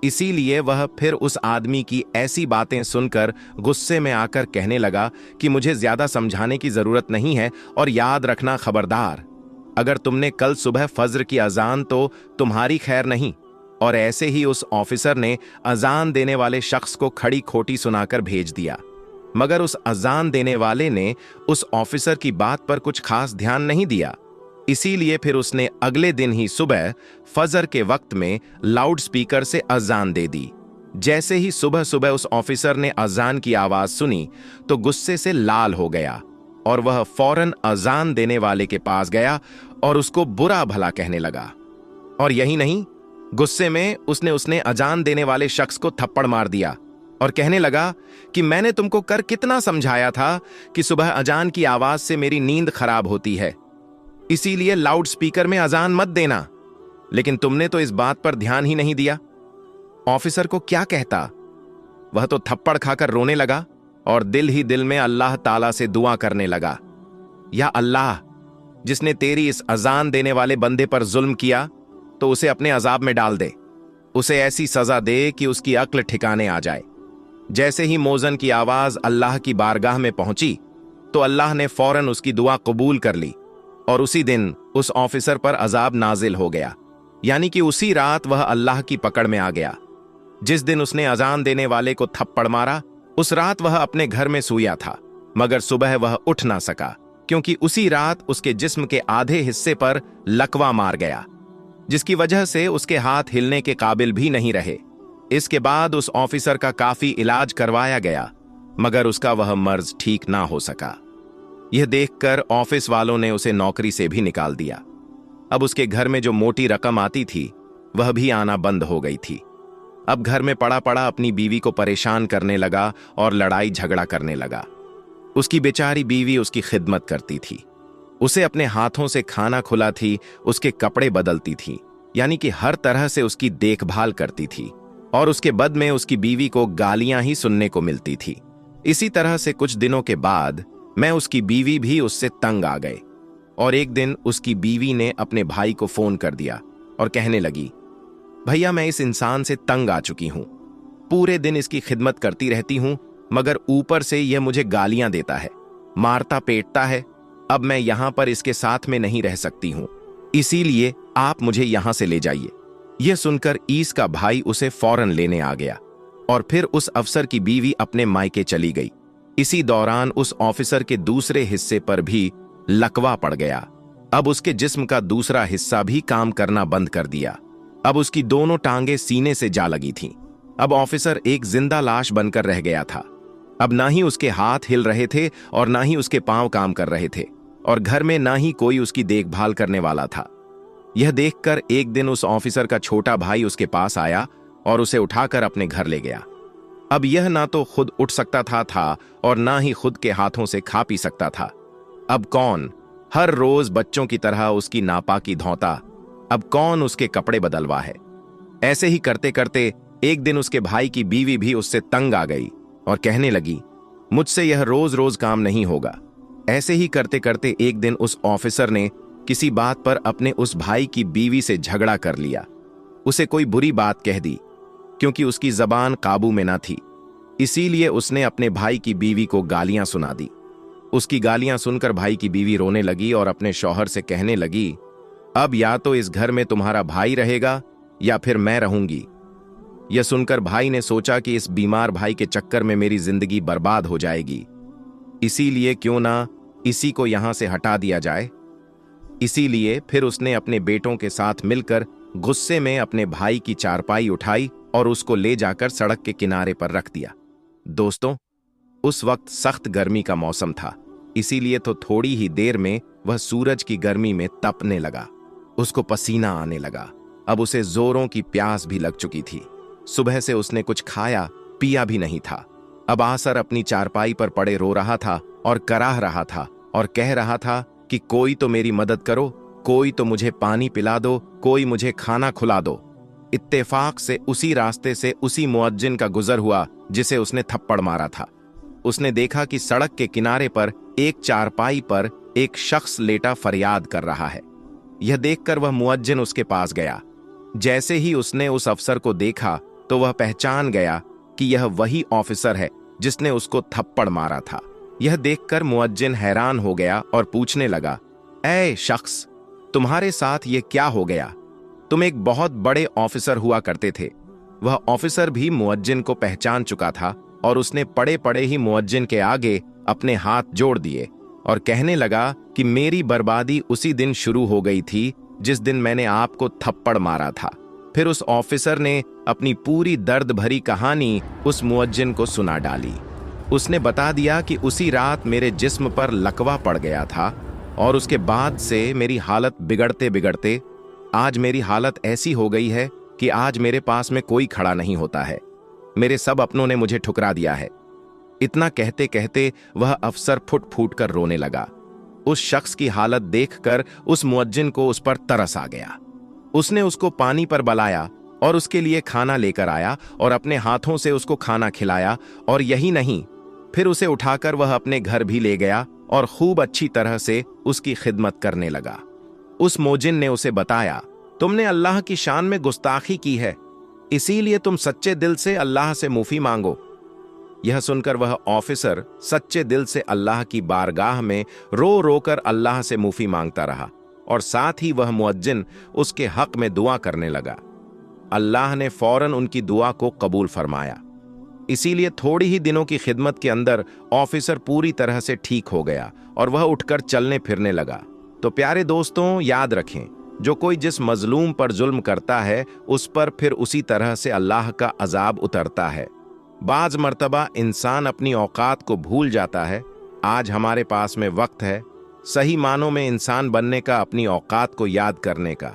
इसीलिए वह फिर उस आदमी की ऐसी बातें सुनकर गुस्से में आकर कहने लगा कि मुझे ज्यादा समझाने की जरूरत नहीं है, और याद रखना खबरदार, अगर तुमने कल सुबह फज्र की अजान तो तुम्हारी खैर नहीं। और ऐसे ही उस ऑफिसर ने अजान देने वाले शख्स को खड़ी खोटी सुनाकर भेज दिया। मगर उस अजान देने वाले ने उस ऑफिसर की बात पर कुछ खास ध्यान नहीं दिया, इसीलिए फिर उसने अगले दिन ही सुबह फजर के वक्त में लाउड स्पीकर से अजान दे दी। जैसे ही सुबह सुबह उस ऑफिसर ने अजान की आवाज सुनी तो गुस्से से लाल हो गया और वह फौरन अजान देने वाले के पास गया और उसको बुरा भला कहने लगा। और यही नहीं, गुस्से में उसने अजान देने वाले शख्स को थप्पड़ मार दिया और कहने लगा कि मैंने तुमको कर कितना समझाया था कि सुबह अजान की आवाज से मेरी नींद खराब होती है, इसीलिए लाउड स्पीकर में अजान मत देना, लेकिन तुमने तो इस बात पर ध्यान ही नहीं दिया। ऑफिसर को क्या कहता, वह तो थप्पड़ खाकर रोने लगा और दिल ही दिल में अल्लाह ताला से दुआ करने लगा, या अल्लाह, जिसने तेरी इस अजान देने वाले बंदे पर जुल्म किया तो उसे अपने अजाब में डाल दे, उसे ऐसी सजा दे कि उसकी अक्ल ठिकाने आ जाए। जैसे ही मोजन की आवाज अल्लाह की बारगाह में पहुंची तो अल्लाह ने फौरन उसकी दुआ कबूल कर ली और उसी दिन उस ऑफिसर पर अजाब नाजिल हो गया, यानी कि उसी रात वह अल्लाह की पकड़ में आ गया। जिस दिन उसने अजान देने वाले को थप्पड़ मारा, उस रात वह अपने घर में सोया था, मगर सुबह वह उठ ना सका, क्योंकि उसी रात उसके जिस्म के आधे हिस्से पर लकवा मार गया, जिसकी वजह से उसके हाथ हिलने के काबिल भी नहीं रहे। इसके बाद उस ऑफिसर का काफी इलाज करवाया गया, मगर उसका वह मर्ज ठीक ना हो सका। यह देखकर ऑफिस वालों ने उसे नौकरी से भी निकाल दिया। अब उसके घर में जो मोटी रकम आती थी वह भी आना बंद हो गई थी। अब घर में पड़ा पड़ा अपनी बीवी को परेशान करने लगा और लड़ाई झगड़ा करने लगा। उसकी बेचारी बीवी उसकी खिदमत करती थी, उसे अपने हाथों से खाना खुलाती, उसके कपड़े बदलती थी, यानी कि हर तरह से उसकी देखभाल करती थी, और उसके बद में उसकी बीवी को गालियां ही सुनने को मिलती थी। इसी तरह से कुछ दिनों के बाद मैं उसकी बीवी भी उससे तंग आ गए, और एक दिन उसकी बीवी ने अपने भाई को फोन कर दिया और कहने लगी, भैया, मैं इस इंसान से तंग आ चुकी हूं, पूरे दिन इसकी खिदमत करती रहती हूं, मगर ऊपर से यह मुझे गालियां देता है, मारता पीटता है। अब मैं यहां पर इसके साथ में नहीं रह सकती हूं, इसीलिए आप मुझे यहां से ले जाइए। यह सुनकर ईस का भाई उसे फौरन लेने आ गया और फिर उस अफसर की बीवी अपने मायके चली गई। इसी दौरान उस ऑफिसर के दूसरे हिस्से पर भी लकवा पड़ गया। अब उसके जिस्म का दूसरा हिस्सा भी काम करना बंद कर दिया। अब उसकी दोनों टांगे सीने से जा लगी थीं। अब ऑफिसर एक जिंदा लाश बनकर रह गया था। अब ना ही उसके हाथ हिल रहे थे और ना ही उसके पांव काम कर रहे थे, और घर में ना ही कोई उसकी देखभाल करने वाला था। यह देखकर एक दिन उस ऑफिसर का छोटा भाई उसके पास आया और उसे उठाकर अपने घर ले गया। अब यह ना तो खुद उठ सकता था और ना ही खुद के हाथों से खा पी सकता था। अब कौन, हर रोज बच्चों की तरह उसकी नापाकी धौता। अब कौन उसके कपड़े बदलवा है। ऐसे ही करते करते एक दिन उसके भाई की बीवी भी उससे तंग आ गई और कहने लगी, मुझसे यह रोज रोज काम नहीं होगा। ऐसे ही करते करते एक दिन उस ऑफिसर ने किसी बात पर अपने उस भाई की बीवी से झगड़ा कर लिया। उसे कोई बुरी बात कह दी क्योंकि उसकी जबान काबू में न थी। इसीलिए उसने अपने भाई की बीवी को गालियां सुना दी। उसकी गालियां सुनकर भाई की बीवी रोने लगी और अपने शौहर से कहने लगी, अब या तो इस घर में तुम्हारा भाई रहेगा या फिर मैं रहूंगी। यह सुनकर भाई ने सोचा कि इस बीमार भाई के चक्कर में मेरी जिंदगी बर्बाद हो जाएगी, इसीलिए क्यों ना इसी को यहां से हटा दिया जाए। इसीलिए फिर उसने अपने बेटों के साथ मिलकर गुस्से में अपने भाई की चारपाई उठाई और उसको ले जाकर सड़क के किनारे पर रख दिया। दोस्तों, उस वक्त सख्त गर्मी का मौसम था, इसीलिए तो थोड़ी ही देर में वह सूरज की गर्मी में तपने लगा। उसको पसीना आने लगा। अब उसे जोरों की प्यास भी लग चुकी थी। सुबह से उसने कुछ खाया पिया भी नहीं था। अब आसर अपनी चारपाई पर पड़े रो रहा था और कराह रहा था और कह रहा था कि कोई तो मेरी मदद करो, कोई तो मुझे पानी पिला दो, कोई मुझे खाना खुला दो। इत्तेफाक से उसी रास्ते से उसी मुअज्जिन का गुजर हुआ जिसे उसने थप्पड़ मारा था। उसने देखा कि सड़क के किनारे पर एक चारपाई पर एक शख्स लेटा फरियाद कर रहा है। यह देखकर वह मुअज्जिन उसके पास गया। जैसे ही उसने उस अफसर को देखा तो वह पहचान गया कि यह वही ऑफिसर है जिसने उसको थप्पड़ मारा था। यह देखकर मुअज्जिन हैरान हो गया और पूछने लगा, ऐ शख्स, तुम्हारे साथ ये क्या हो गया? तुम एक बहुत बड़े ऑफिसर हुआ करते थे। वह ऑफिसर भी मुअज्जिन को पहचान चुका था और उसने पड़े पड़े ही मुअज्जिन के आगे अपने हाथ जोड़ दिए और कहने लगा कि मेरी बर्बादी उसी दिन शुरू हो गई थी जिस दिन मैंने आपको थप्पड़ मारा था। फिर उस ऑफिसर ने अपनी पूरी दर्द भरी कहानी उस मुअज्जिन को सुना डाली। उसने बता दिया कि उसी रात मेरे जिस्म पर लकवा पड़ गया था और उसके बाद से मेरी हालत बिगड़ते बिगड़ते आज मेरी हालत ऐसी हो गई है कि आज मेरे पास में कोई खड़ा नहीं होता है। मेरे सब अपनों ने मुझे ठुकरा दिया है। इतना कहते कहते वह अफसर फुट फूट कर रोने लगा। उस शख्स की हालत देखकर उस मुअज्जिन को उस पर तरस आ गया। उसने उसको पानी पर बलाया और उसके लिए खाना लेकर आया और अपने हाथों से उसको खाना खिलाया। और यही नहीं, फिर उसे उठाकर वह अपने घर भी ले गया और खूब अच्छी तरह से उसकी खिदमत करने लगा। उस मोजिन ने उसे बताया, तुमने अल्लाह की शान में गुस्ताखी की है, इसीलिए तुम सच्चे दिल से अल्लाह से मुफी मांगो। यह सुनकर वह ऑफिसर सच्चे दिल से अल्लाह की बारगाह में रो रो कर अल्लाह से मुफी मांगता रहा और साथ ही वह मुअज्जिन उसके हक में दुआ करने लगा। अल्लाह ने फौरन उनकी दुआ को कबूल फरमाया। इसीलिए थोड़ी ही दिनों की खिदमत के अंदर ऑफिसर पूरी तरह से ठीक हो गया और वह उठकर चलने फिरने लगा। तो प्यारे दोस्तों, याद रखें, जो कोई जिस मजलूम पर जुल्म करता है उस पर फिर उसी तरह से अल्लाह का अजाब उतरता है। बाज मर्तबा इंसान अपनी औकात को भूल जाता है। आज हमारे पास में वक्त है सही मानों में इंसान बनने का, अपनी औकात को याद करने का।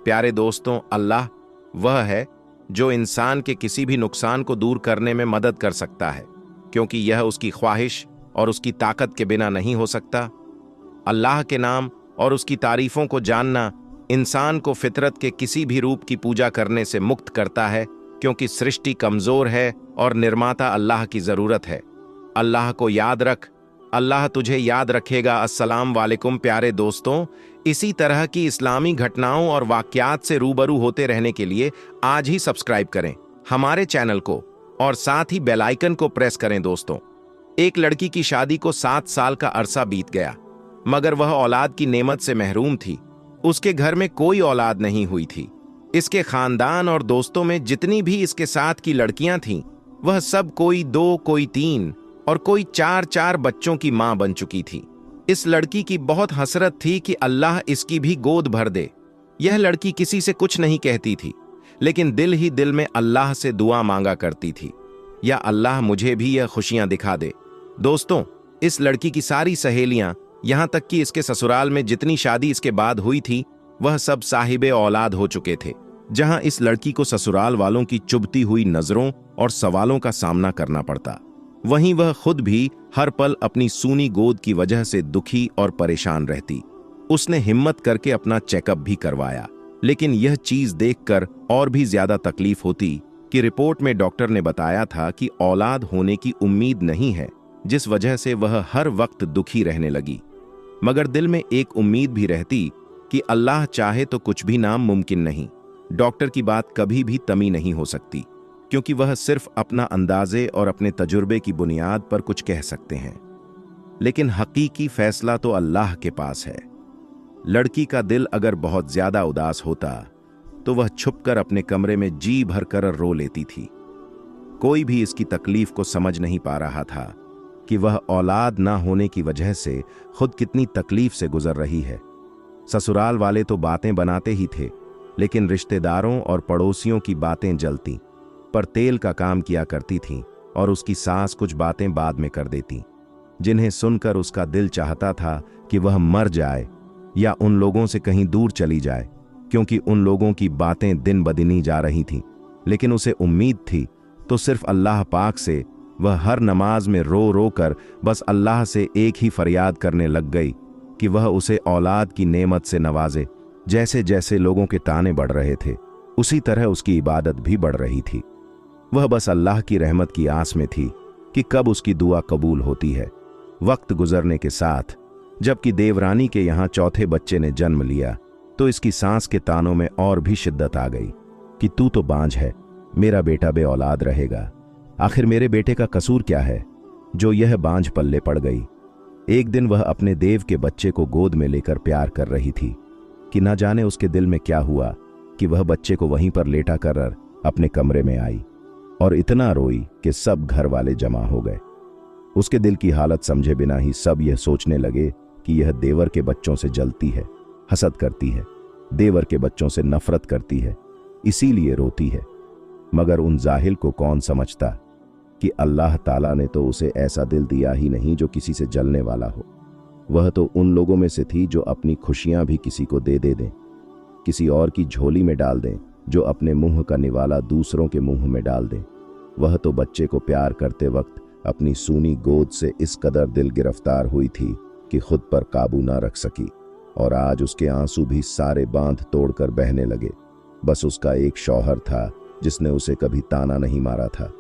प्यारे दोस्तों, अल्लाह वह है जो इंसान के किसी भी नुकसान को दूर करने में मदद कर सकता है, क्योंकि यह उसकी ख्वाहिश और उसकी ताकत के बिना नहीं हो सकता। अल्लाह के नाम और उसकी तारीफों को जानना इंसान को फितरत के किसी भी रूप की पूजा करने से मुक्त करता है, क्योंकि सृष्टि कमजोर है और निर्माता अल्लाह की जरूरत है। अल्लाह को याद रख, अल्लाह तुझे याद रखेगा। अस्सलाम वालेकुम प्यारे दोस्तों, इसी तरह की इस्लामी घटनाओं और वाक़यात से रूबरू होते रहने के लिए आज ही सब्सक्राइब करें हमारे चैनल को और साथ ही बेल आइकन को प्रेस करें। दोस्तों, एक लड़की की शादी को 7 साल का अरसा बीत गया, मगर वह औलाद की नेमत से महरूम थी। उसके घर में कोई औलाद नहीं हुई थी। इसके खानदान और दोस्तों में जितनी भी इसके साथ की लड़कियां थीं, वह सब कोई 2, कोई 3 और कोई 4 बच्चों की मां बन चुकी थी। इस लड़की की बहुत हसरत थी कि अल्लाह इसकी भी गोद भर दे। यह लड़की किसी से कुछ नहीं कहती थी, लेकिन दिल ही दिल में अल्लाह से दुआ मांगा करती थी, या अल्लाह मुझे भी यह खुशियां दिखा दे। दोस्तों, इस लड़की की सारी सहेलियां, यहां तक कि इसके ससुराल में जितनी शादी इसके बाद हुई थी, वह सब साहिबे औलाद हो चुके थे। जहां इस लड़की को ससुराल वालों की चुभती हुई नजरों और सवालों का सामना करना पड़ता, वहीं वह खुद भी हर पल अपनी सूनी गोद की वजह से दुखी और परेशान रहती। उसने हिम्मत करके अपना चेकअप भी करवाया, लेकिन यह चीज देखकर और भी ज्यादा तकलीफ होती कि रिपोर्ट में डॉक्टर ने बताया था कि औलाद होने की उम्मीद नहीं है, जिस वजह से वह हर वक्त दुखी रहने लगी। मगर दिल में एक उम्मीद भी रहती कि अल्लाह चाहे तो कुछ भी नामुमकिन नहीं। डॉक्टर की बात कभी भी तमी नहीं हो सकती, क्योंकि वह सिर्फ अपना अंदाजे और अपने तजुर्बे की बुनियाद पर कुछ कह सकते हैं। लेकिन हकीकी फैसला तो अल्लाह के पास है। लड़की का दिल अगर बहुत ज्यादा उदास होता तो वह छुपकर अपने कमरे में जी भरकर रो लेती थी। कोई भी इसकी तकलीफ को समझ नहीं पा रहा था कि वह औलाद ना होने की वजह से खुद कितनी तकलीफ से गुजर रही है। ससुराल वाले तो बातें बनाते ही थे, लेकिन रिश्तेदारों और पड़ोसियों की बातें जलती पर तेल का काम किया करती थीं, और उसकी सास कुछ बातें बाद में कर देती, जिन्हें सुनकर उसका दिल चाहता था कि वह मर जाए या उन लोगों से कहीं दूर चली जाए, क्योंकि उन लोगों की बातें दिन बदिनी जा रही थीं। लेकिन उसे उम्मीद थी तो सिर्फ अल्लाह पाक से। वह हर नमाज में रो रो कर बस अल्लाह से एक ही फरियाद करने लग गई कि वह उसे औलाद की नेमत से नवाजे। जैसे जैसे लोगों के ताने बढ़ रहे थे, उसी तरह उसकी इबादत भी बढ़ रही थी। वह बस अल्लाह की रहमत की आस में थी कि कब उसकी दुआ कबूल होती है। वक्त गुजरने के साथ जबकि देवरानी के यहाँ चौथे बच्चे ने जन्म लिया तो इसकी सांस के तानों में और भी शिद्दत आ गई कि तू तो बांझ है, मेरा बेटा बे औलाद रहेगा। आखिर मेरे बेटे का कसूर क्या है जो यह बांझ पल्ले पड़ गई। एक दिन वह अपने देव के बच्चे को गोद में लेकर प्यार कर रही थी कि न जाने उसके दिल में क्या हुआ कि वह बच्चे को वहीं पर लेटा कर अपने कमरे में आई और इतना रोई कि सब घर वाले जमा हो गए। उसके दिल की हालत समझे बिना ही सब यह सोचने लगे कि यह देवर के बच्चों से जलती है, हसद करती है, देवर के बच्चों से नफरत करती है, इसीलिए रोती है। मगर उन जाहिल को कौन समझता कि अल्लाह ताला ने तो उसे ऐसा दिल दिया ही नहीं जो किसी से जलने वाला हो। वह तो उन लोगों में से थी जो अपनी खुशियां भी किसी को दे दें, किसी और की झोली में डाल दें, जो अपने मुंह का निवाला दूसरों के मुंह में डाल दें। वह तो बच्चे को प्यार करते वक्त अपनी सूनी गोद से इस कदर दिल गिरफ्तार हुई थी कि खुद पर काबू ना रख सकी, और आज उसके आंसू भी सारे बांध तोड़कर बहने लगे। बस उसका एक शौहर था जिसने उसे कभी ताना नहीं मारा था।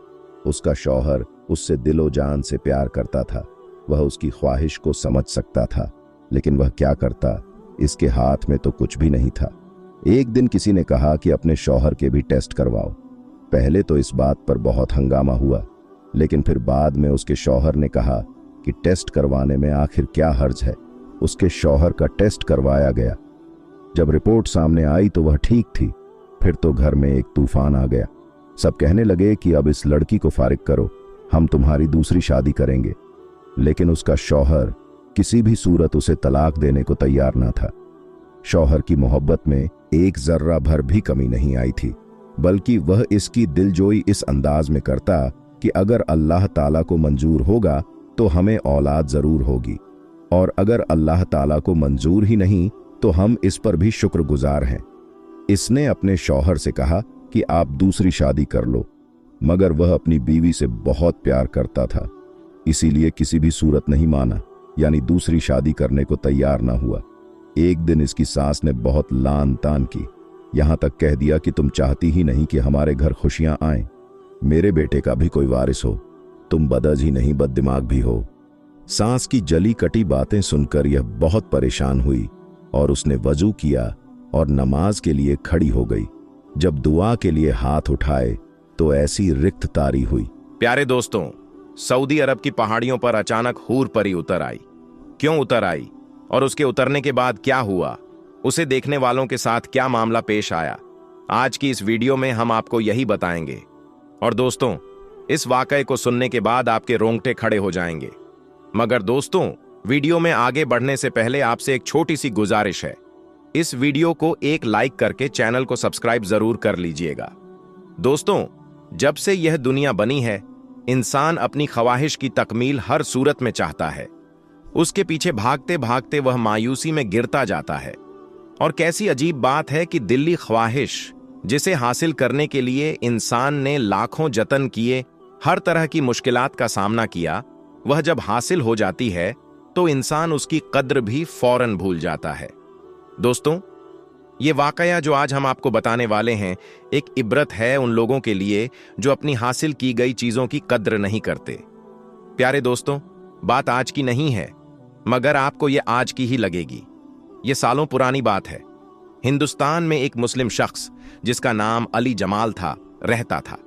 उसका शौहर उससे दिलो जान से प्यार करता था। वह उसकी ख्वाहिश को समझ सकता था, लेकिन वह क्या करता, इसके हाथ में तो कुछ भी नहीं था। एक दिन किसी ने कहा कि अपने शौहर के भी टेस्ट करवाओ। पहले तो इस बात पर बहुत हंगामा हुआ, लेकिन फिर बाद में उसके शौहर ने कहा कि टेस्ट करवाने में आखिर क्या हर्ज है। उसके शौहर का टेस्ट करवाया गया। जब रिपोर्ट सामने आई तो वह ठीक थी। फिर तो घर में एक तूफान आ गया। सब कहने लगे कि अब इस लड़की को फारिग करो, हम तुम्हारी दूसरी शादी करेंगे। लेकिन उसका शौहर किसी भी सूरत उसे तलाक देने को तैयार ना था। शौहर की मोहब्बत में एक जर्रा भर भी कमी नहीं आई थी, बल्कि वह इसकी दिलजोई इस अंदाज में करता कि अगर अल्लाह ताला को मंजूर होगा तो हमें औलाद जरूर होगी, और अगर अल्लाह ताला को मंजूर ही नहीं तो हम इस पर भी शुक्रगुजार हैं। इसने अपने शौहर से कहा कि आप दूसरी शादी कर लो, मगर वह अपनी बीवी से बहुत प्यार करता था, इसीलिए किसी भी सूरत नहीं माना, यानी दूसरी शादी करने को तैयार ना हुआ। एक दिन इसकी सास ने बहुत लान तान की, यहां तक कह दिया कि तुम चाहती ही नहीं कि हमारे घर खुशियां आएं, मेरे बेटे का भी कोई वारिस हो, तुम बदअज़ ही नहीं बददिमाग भी हो। सास की जली कटी बातें सुनकर यह बहुत परेशान हुई और उसने वजू किया और नमाज के लिए खड़ी हो गई। जब दुआ के लिए हाथ उठाए तो ऐसी रिक्त तारी हुई। प्यारे दोस्तों, सऊदी अरब की पहाड़ियों पर अचानक हूर परी उतर आई। क्यों उतर आई और उसके उतरने के बाद क्या हुआ, उसे देखने वालों के साथ क्या मामला पेश आया, आज की इस वीडियो में हम आपको यही बताएंगे। और दोस्तों, इस वाकये को सुनने के बाद आपके रोंगटे खड़े हो जाएंगे। मगर दोस्तों, वीडियो में आगे बढ़ने से पहले आपसे एक छोटी सी गुजारिश है, इस वीडियो को एक लाइक करके चैनल को सब्सक्राइब जरूर कर लीजिएगा। दोस्तों, जब से यह दुनिया बनी है, इंसान अपनी ख्वाहिश की तकमील हर सूरत में चाहता है। उसके पीछे भागते भागते वह मायूसी में गिरता जाता है। और कैसी अजीब बात है कि दिल्ली ख्वाहिश, जिसे हासिल करने के लिए इंसान ने लाखों जतन किए, हर तरह की मुश्किलात का सामना किया, वह जब हासिल हो जाती है तो इंसान उसकी कद्र भी फौरन भूल जाता है। दोस्तों, ये वाकया जो आज हम आपको बताने वाले हैं एक इबरत है उन लोगों के लिए जो अपनी हासिल की गई चीजों की कद्र नहीं करते। प्यारे दोस्तों, बात आज की नहीं है, मगर आपको ये आज की ही लगेगी। ये सालों पुरानी बात है। हिंदुस्तान में एक मुस्लिम शख्स जिसका नाम अली जमाल था रहता था।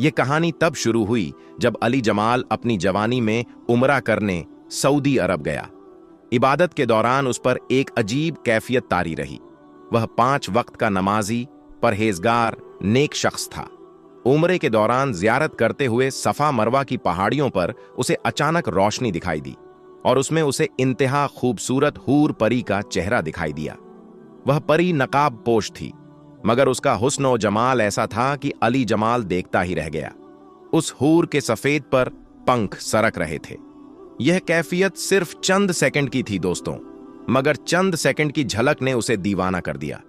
यह कहानी तब शुरू हुई जब अली जमाल अपनी जवानी में उमरा करने सऊदी अरब गया। इबादत के दौरान उस पर एक अजीब कैफियत तारी रही। वह 5 वक्त का नमाजी, परहेजगार, नेक शख्स था। उम्रे के दौरान जियारत करते हुए सफा मरवा की पहाड़ियों पर उसे अचानक रोशनी दिखाई दी और उसमें उसे इंतहा खूबसूरत हूर परी का चेहरा दिखाई दिया। वह परी नकाब पोश थी, मगर उसका हुस्न और जमाल ऐसा था कि अली जमाल देखता ही रह गया। उस हूर के सफेद पर पंख सरक रहे थे। यह कैफियत सिर्फ चंद सेकंड की थी दोस्तों, मगर चंद सेकंड की झलक ने उसे दीवाना कर दिया।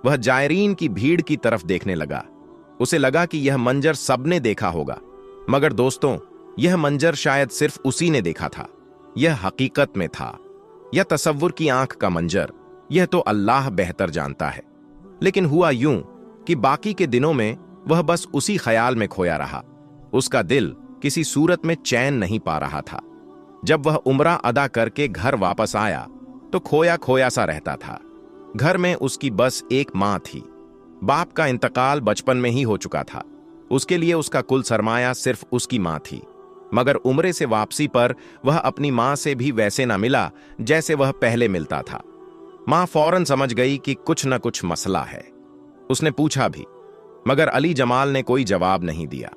वह जायरीन की भीड़ की तरफ देखने लगा। उसे लगा कि यह मंजर सबने देखा होगा, मगर दोस्तों, यह मंजर शायद सिर्फ उसी ने देखा था। यह हकीकत में था या तसव्वुर की आंख का मंजर, यह तो अल्लाह बेहतर जानता है। लेकिन हुआ यूं कि बाकी के दिनों में वह बस उसी ख्याल में खोया रहा। उसका दिल किसी सूरत में चैन नहीं पा रहा था। जब वह उम्रा अदा करके घर वापस आया तो खोया खोया सा रहता था। घर में उसकी बस एक मां थी। बाप का इंतकाल बचपन में ही हो चुका था। उसके लिए उसका कुल सरमाया सिर्फ उसकी मां थी, मगर उम्रे से वापसी पर वह अपनी मां से भी वैसे ना मिला जैसे वह पहले मिलता था। मां फौरन समझ गई कि कुछ न कुछ मसला है। उसने पूछा भी, मगर अली जमाल ने कोई जवाब नहीं दिया।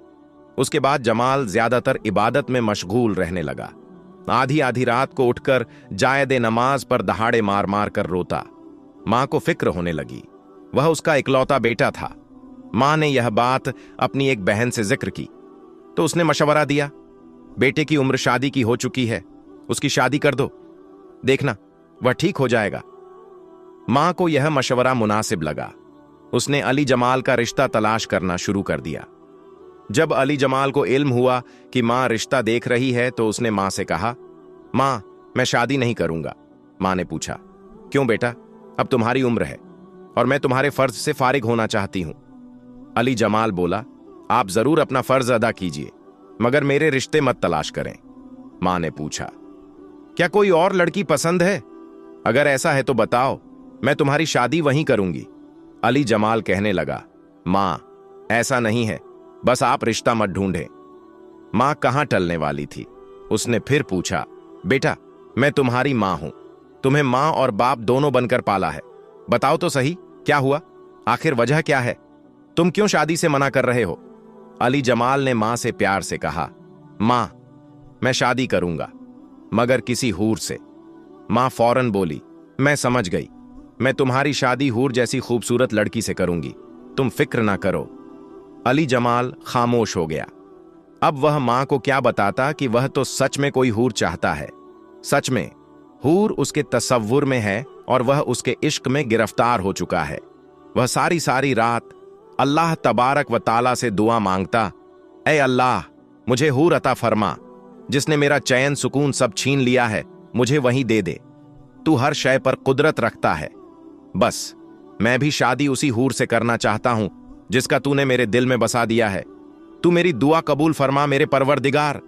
उसके बाद जमाल ज्यादातर इबादत में मशगूल रहने लगा। आधी आधी रात को उठकर जायद नमाज पर दहाड़े मार मार कर रोता। मां को फिक्र होने लगी। वह उसका इकलौता बेटा था। मां ने यह बात अपनी एक बहन से जिक्र की तो उसने मशवरा दिया, बेटे की उम्र शादी की हो चुकी है, उसकी शादी कर दो, देखना वह ठीक हो जाएगा। मां को यह मशवरा मुनासिब लगा। उसने अली जमाल का रिश्ता तलाश करना शुरू कर दिया। जब अली जमाल को इल्म हुआ कि मां रिश्ता देख रही है तो उसने मां से कहा, मां, मैं शादी नहीं करूंगा। मां ने पूछा, क्यों बेटा? अब तुम्हारी उम्र है और मैं तुम्हारे फर्ज से फारिग होना चाहती हूं। अली जमाल बोला, आप जरूर अपना फर्ज अदा कीजिए, मगर मेरे रिश्ते मत तलाश करें। मां ने पूछा, क्या कोई और लड़की पसंद है? अगर ऐसा है तो बताओ, मैं तुम्हारी शादी वहीं करूंगी। अली जमाल कहने लगा, मां, ऐसा नहीं है, बस आप रिश्ता मत ढूंढें। मां कहां टलने वाली थी। उसने फिर पूछा, बेटा, मैं तुम्हारी मां हूं, तुम्हें मां और बाप दोनों बनकर पाला है। बताओ तो सही, क्या हुआ? आखिर वजह क्या है? तुम क्यों शादी से मना कर रहे हो? अली जमाल ने मां से प्यार से कहा, मां, मैं शादी करूंगा, मगर किसी हूर से। मां फौरन बोली, मैं समझ गई, मैं तुम्हारी शादी हूर जैसी खूबसूरत लड़की से करूंगी, तुम फिक्र ना करो। अली जमाल खामोश हो गया। अब वह मां को क्या बताता कि वह तो सच में कोई हूर चाहता है। सच में हूर उसके तसव्वुर में है और वह उसके इश्क में गिरफ्तार हो चुका है। वह सारी सारी रात अल्लाह तबारक व ताला से दुआ मांगता, ऐ अल्लाह, मुझे हूर अता फरमा, जिसने मेरा चैन सुकून सब छीन लिया है, मुझे वहीं दे दे। तू हर शय पर कुदरत रखता है। बस मैं भी शादी उसी हूर से करना चाहता हूं जिसका तूने मेरे दिल में बसा दिया है। तू मेरी दुआ कबूल फरमा मेरे परवरदिगार।